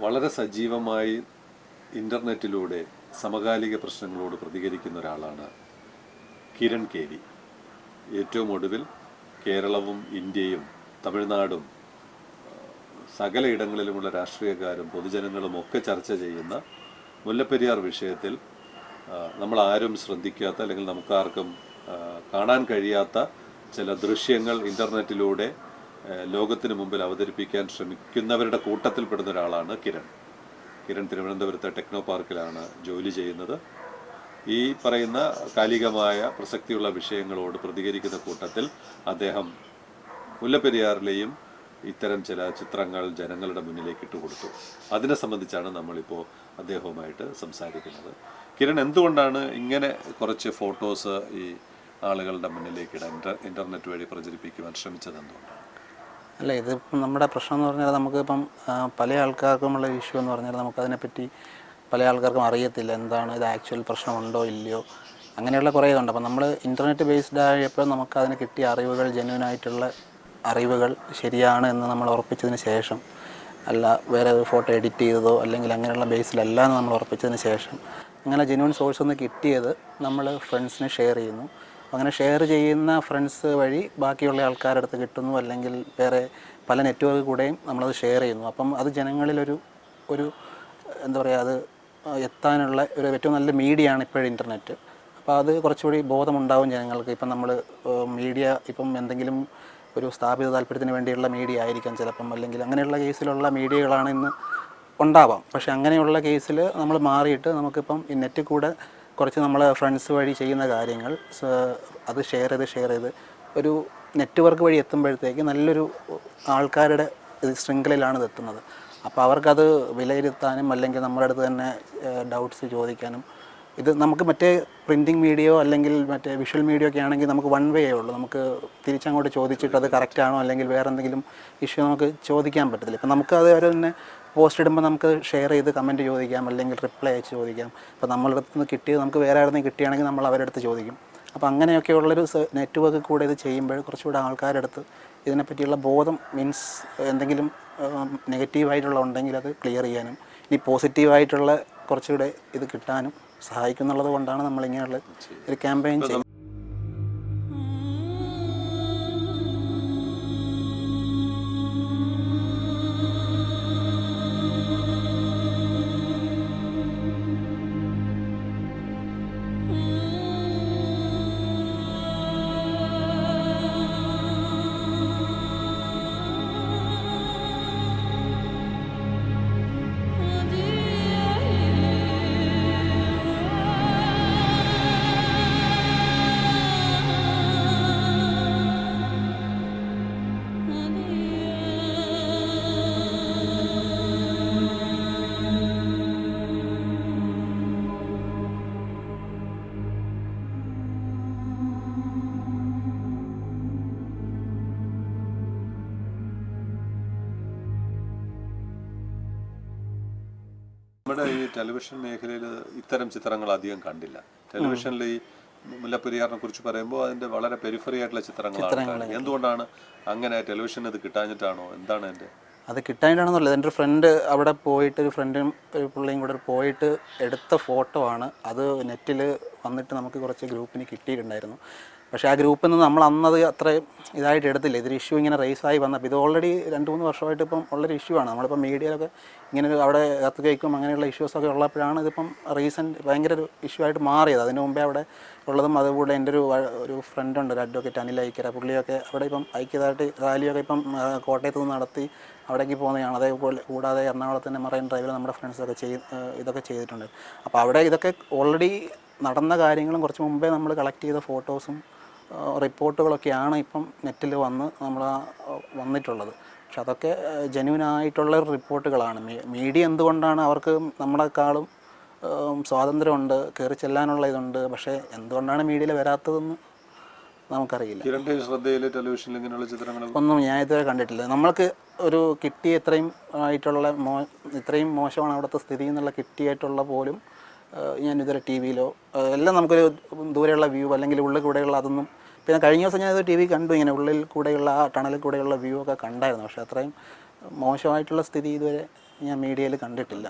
വളരെ സജീവമായി ഇൻ്റർനെറ്റിലൂടെ സമകാലിക പ്രശ്നങ്ങളോട് പ്രതികരിക്കുന്ന ഒരാളാണ് കിരൺ കെ വി. ഏറ്റവും ഒടുവിൽ കേരളവും ഇന്ത്യയും തമിഴ്നാടും സകല ഇടങ്ങളിലുമുള്ള രാഷ്ട്രീയക്കാരും പൊതുജനങ്ങളും ഒക്കെ ചർച്ച ചെയ്യുന്ന മുല്ലപ്പെരിയാർ വിഷയത്തിൽ നമ്മളാരും ശ്രദ്ധിക്കാത്ത അല്ലെങ്കിൽ നമുക്കാർക്കും കാണാൻ കഴിയാത്ത ചില ദൃശ്യങ്ങൾ ഇൻ്റർനെറ്റിലൂടെ ലോകത്തിന് മുമ്പിൽ അവതരിപ്പിക്കാൻ ശ്രമിക്കുന്നവരുടെ കൂട്ടത്തിൽപ്പെടുന്ന ഒരാളാണ് കിരൺ. തിരുവനന്തപുരത്തെ ടെക്നോ പാർക്കിലാണ് ജോലി ചെയ്യുന്നത്. ഈ പറയുന്ന കാലികമായ പ്രസക്തിയുള്ള വിഷയങ്ങളോട് പ്രതികരിക്കുന്ന കൂട്ടത്തിൽ അദ്ദേഹം മുല്ലപ്പെരിയാറിലെയും ഇത്തരം ചില ചിത്രങ്ങൾ ജനങ്ങളുടെ മുന്നിലേക്ക് ഇട്ടുകൊടുത്തു. അതിനെ സംബന്ധിച്ചാണ് നമ്മളിപ്പോൾ അദ്ദേഹവുമായിട്ട് സംസാരിക്കുന്നത്. കിരൺ, എന്തുകൊണ്ടാണ് ഇങ്ങനെ കുറച്ച് ഫോട്ടോസ് ഈ ആളുകളുടെ മുന്നിലേക്ക് ഇടാൻ ഇൻ്റർനെറ്റ് വഴി പ്രചരിപ്പിക്കുവാൻ ശ്രമിച്ചത്? എന്തുകൊണ്ടാണ്? അല്ല, ഇതിപ്പം നമ്മുടെ പ്രശ്നം എന്ന് പറഞ്ഞാൽ നമുക്കിപ്പം പല ആൾക്കാർക്കുമുള്ള ഇഷ്യൂ എന്ന് പറഞ്ഞാൽ നമുക്കതിനെപ്പറ്റി പല ആൾക്കാർക്കും അറിയത്തില്ല, എന്താണ് ഇത്, ആക്ച്വൽ പ്രശ്നമുണ്ടോ ഇല്ലയോ, അങ്ങനെയുള്ള കുറേ ഇതുണ്ട്. അപ്പം നമ്മൾ ഇൻ്റർനെറ്റ് ബേസ്ഡ് ആയപ്പോൾ നമുക്കതിന് കിട്ടിയ അറിവുകൾ, ജെന്യുവനായിട്ടുള്ള അറിവുകൾ ശരിയാണ് എന്ന് നമ്മൾ ഉറപ്പിച്ചതിന് ശേഷം, അല്ല വേറെ ഫോട്ടോ എഡിറ്റ് ചെയ്തതോ അല്ലെങ്കിൽ അങ്ങനെയുള്ള ബേസിലല്ല എന്ന് നമ്മൾ ഉറപ്പിച്ചതിന് ശേഷം, അങ്ങനെ ജെന്യുവൻ സോഴ്സ് ഒന്ന് കിട്ടിയത് നമ്മൾ ഫ്രണ്ട്സിന് ഷെയർ ചെയ്യുന്നു. അങ്ങനെ ഷെയർ ചെയ്യുന്ന ഫ്രണ്ട്സ് വഴി ബാക്കിയുള്ള ആൾക്കാരുടെ അടുത്ത് കിട്ടുന്നു, അല്ലെങ്കിൽ വേറെ പല നെറ്റ്വർക്ക് കൂടെയും നമ്മളത് ഷെയർ ചെയ്യുന്നു. അപ്പം അത് ജനങ്ങളിലൊരു എന്താ പറയുക, അത് എത്താനുള്ള ഒരു ഏറ്റവും നല്ല മീഡിയയാണ് ഇപ്പോഴും ഇൻ്റർനെറ്റ്. അപ്പോൾ അത് കുറച്ചുകൂടി ബോധമുണ്ടാവും ജനങ്ങൾക്ക്. ഇപ്പം നമ്മൾ മീഡിയ ഇപ്പം എന്തെങ്കിലും ഒരു സ്ഥാപിത താല്പര്യത്തിന് വേണ്ടിയുള്ള മീഡിയ ആയിരിക്കാം ചിലപ്പം, അല്ലെങ്കിൽ അങ്ങനെയുള്ള കേസിലുള്ള മീഡിയകളാണ് ഇന്ന് ഉണ്ടാവാം. പക്ഷേ അങ്ങനെയുള്ള കേസിൽ നമ്മൾ മാറിയിട്ട് നമുക്കിപ്പം ഈ നെറ്റിൽ കൂടെ കുറച്ച് നമ്മൾ ഫ്രണ്ട്സ് വഴി ചെയ്യുന്ന കാര്യങ്ങൾ അത് ഷെയർ ചെയ്ത് ഒരു നെറ്റ്വർക്ക് വഴി എത്തുമ്പോഴത്തേക്ക് നല്ലൊരു ആൾക്കാരുടെ ശൃംഖലയിലാണ് ഇത് എത്തുന്നത്. അപ്പോൾ അവർക്കത് വിലയിരുത്താനും അല്ലെങ്കിൽ നമ്മുടെ അടുത്ത് തന്നെ ഡൗട്ട്സ് ചോദിക്കാനും, ഇത് നമുക്ക് മറ്റേ പ്രിൻറ്റിങ് മീഡിയയോ അല്ലെങ്കിൽ മറ്റേ വിഷ്വൽ മീഡിയ ഒക്കെ ആണെങ്കിൽ നമുക്ക് വൺ വേ ഉള്ളൂ. നമുക്ക് തിരിച്ചങ്ങോട്ട് ചോദിച്ചിട്ട് അത് കറക്റ്റാണോ അല്ലെങ്കിൽ വേറെ എന്തെങ്കിലും ഇഷ്യൂ നമുക്ക് ചോദിക്കാൻ പറ്റത്തില്ല. ഇപ്പം നമുക്ക് അത് അവർ തന്നെ പോസ്റ്റ് ഇടുമ്പോൾ നമുക്ക് ഷെയർ ചെയ്ത് കമൻറ്റ് ചോദിക്കാം, അല്ലെങ്കിൽ റിപ്ലൈ അയച്ച് ചോദിക്കാം. അപ്പോൾ നമ്മളുടെ അടുത്ത് നിന്ന് കിട്ടിയത് നമുക്ക് വേറെ ആരുടെ കിട്ടുകയാണെങ്കിൽ നമ്മൾ അവരുടെ അടുത്ത് ചോദിക്കും. അപ്പോൾ അങ്ങനെയൊക്കെയുള്ളൊരു നെറ്റ്വർക്ക് കൂടെ ഇത് ചെയ്യുമ്പോൾ കുറച്ചുകൂടെ ആൾക്കാരുടെ അടുത്ത് ഇതിനെപ്പറ്റിയുള്ള ബോധം, മീൻസ് എന്തെങ്കിലും നെഗറ്റീവായിട്ടുള്ള ഉണ്ടെങ്കിൽ അത് ക്ലിയർ ചെയ്യാനും ഇനി പോസിറ്റീവായിട്ടുള്ള കുറച്ചുകൂടെ ഇത് കിട്ടാനും സഹായിക്കുന്നുള്ളത് കൊണ്ടാണ് നമ്മളിങ്ങനെയുള്ള ഒരു ക്യാമ്പയിൻ ചെയ്യുന്നത്. നമ്മുടെ ഈ ടെലിവിഷൻ മേഖലയിൽ ഇത്തരം ചിത്രങ്ങൾ അധികം കണ്ടില്ല. ടെലിവിഷനിൽ ഈ മുല്ലപ്പെരിയാറിനെ കുറിച്ച് പറയുമ്പോൾ അതിന്റെ വളരെ പെരിഫറി ആയിട്ടുള്ള ചിത്രങ്ങളാണ്. എന്തുകൊണ്ടാണ് അങ്ങനെ? ടെലിവിഷൻ ഇത് കിട്ടാഞ്ഞിട്ടാണോ? എന്താണ് എൻ്റെ? അത് കിട്ടാനാണെന്നുള്ളത്, എൻ്റെ ഒരു ഫ്രണ്ട് അവിടെ പോയിട്ട്, ഒരു ഫ്രണ്ടും ഒരു പിള്ളേയും കൂടെ പോയിട്ട് എടുത്ത ഫോട്ടോ ആണ്. അത് നെറ്റിൽ വന്നിട്ട് നമുക്ക് കുറച്ച് ഗ്രൂപ്പിന് കിട്ടിയിട്ടുണ്ടായിരുന്നു. പക്ഷേ ആ ഗ്രൂപ്പിൽ നിന്ന് നമ്മൾ അന്നത് അത്ര ഇതായിട്ട് എടുത്തില്ല. ഇതൊരു ഇഷ്യൂ ഇങ്ങനെ റേസായി വന്നപ്പോൾ, ഇത് ഓൾറെഡി 2-3 വർഷമായിട്ട് ഇപ്പം ഉള്ളൊരു ഇഷ്യൂ ആണ്. നമ്മളിപ്പോൾ മീഡിയയിലൊക്കെ ഇങ്ങനെ അവിടെ കത്ത് കേൾക്കും അങ്ങനെയുള്ള ഇഷ്യൂസൊക്കെ ഉള്ളപ്പോഴാണ് ഇതിപ്പം റീസെൻറ്റ് ഭയങ്കര ഒരു ഇഷ്യൂ ആയിട്ട് മാറിയത്. അതിന് മുമ്പേ അവിടെ ഉള്ളതും അതുകൂടെ എൻ്റെ ഒരു ഫ്രണ്ടുണ്ട്, ഒരു അഡ്വക്കേറ്റ് അനിൽ ഐക്യര, പുള്ളിയൊക്കെ അവിടെ ഇപ്പം ഐക്യതായിട്ട് റാലിയൊക്കെ ഇപ്പം കോട്ടയത്ത് നിന്ന് നടത്തി അവിടേക്ക് പോകുന്നതാണ്. അതേപോലെ കൂടാതെ എറണാകുളത്തിൻ്റെ മറൈൻ ഡ്രൈവിൽ നമ്മുടെ ഫ്രണ്ട്സൊക്കെ ഇതൊക്കെ ചെയ്തിട്ടുണ്ട്. അപ്പോൾ അവിടെ ഇതൊക്കെ ഓൾറെഡി നടന്ന കാര്യങ്ങളും കുറച്ച് മുമ്പേ നമ്മൾ കളക്ട് ചെയ്ത ഫോട്ടോസും റിപ്പോർട്ടുകളൊക്കെയാണ് ഇപ്പം നെറ്റിൽ നമ്മൾ വന്നിട്ടുള്ളത്. പക്ഷെ അതൊക്കെ ജെന്യുവനായിട്ടുള്ള റിപ്പോർട്ടുകളാണ്. മീഡിയ എന്തുകൊണ്ടാണ്, അവർക്ക് നമ്മളെക്കാളും സ്വാതന്ത്ര്യമുണ്ട്, കയറി ചെല്ലാനുള്ള ഇതുണ്ട്. പക്ഷേ എന്തുകൊണ്ടാണ് മീഡിയയിൽ വരാത്തതെന്ന് നമുക്കറിയില്ല. ഒന്നും ഞാൻ ഇതുവരെ കണ്ടിട്ടില്ല. നമ്മൾക്ക് ഒരു കിട്ടിയ ഇത്രയും മോശമാണ് അവിടുത്തെ സ്ഥിതി എന്നുള്ള കിട്ടിയായിട്ടുള്ള പോലും ഞാൻ ഇതുവരെ ടി വിയിലോ എല്ലാം നമുക്കൊരു ദൂരെയുള്ള വ്യൂ അല്ലെങ്കിൽ ഉള്ളിൽ കൂടെയുള്ള അതൊന്നും. പിന്നെ കഴിഞ്ഞ ദിവസം ഞാനത് ടി വി കണ്ടു, ഇങ്ങനെ ഉള്ളിൽ കൂടെയുള്ള ആ ടണലിൽ കൂടെയുള്ള വ്യൂ ഒക്കെ കണ്ടായിരുന്നു. പക്ഷേ അത്രയും മോശമായിട്ടുള്ള സ്ഥിതി ഇതുവരെ ഞാൻ മീഡിയയിൽ കണ്ടിട്ടില്ല.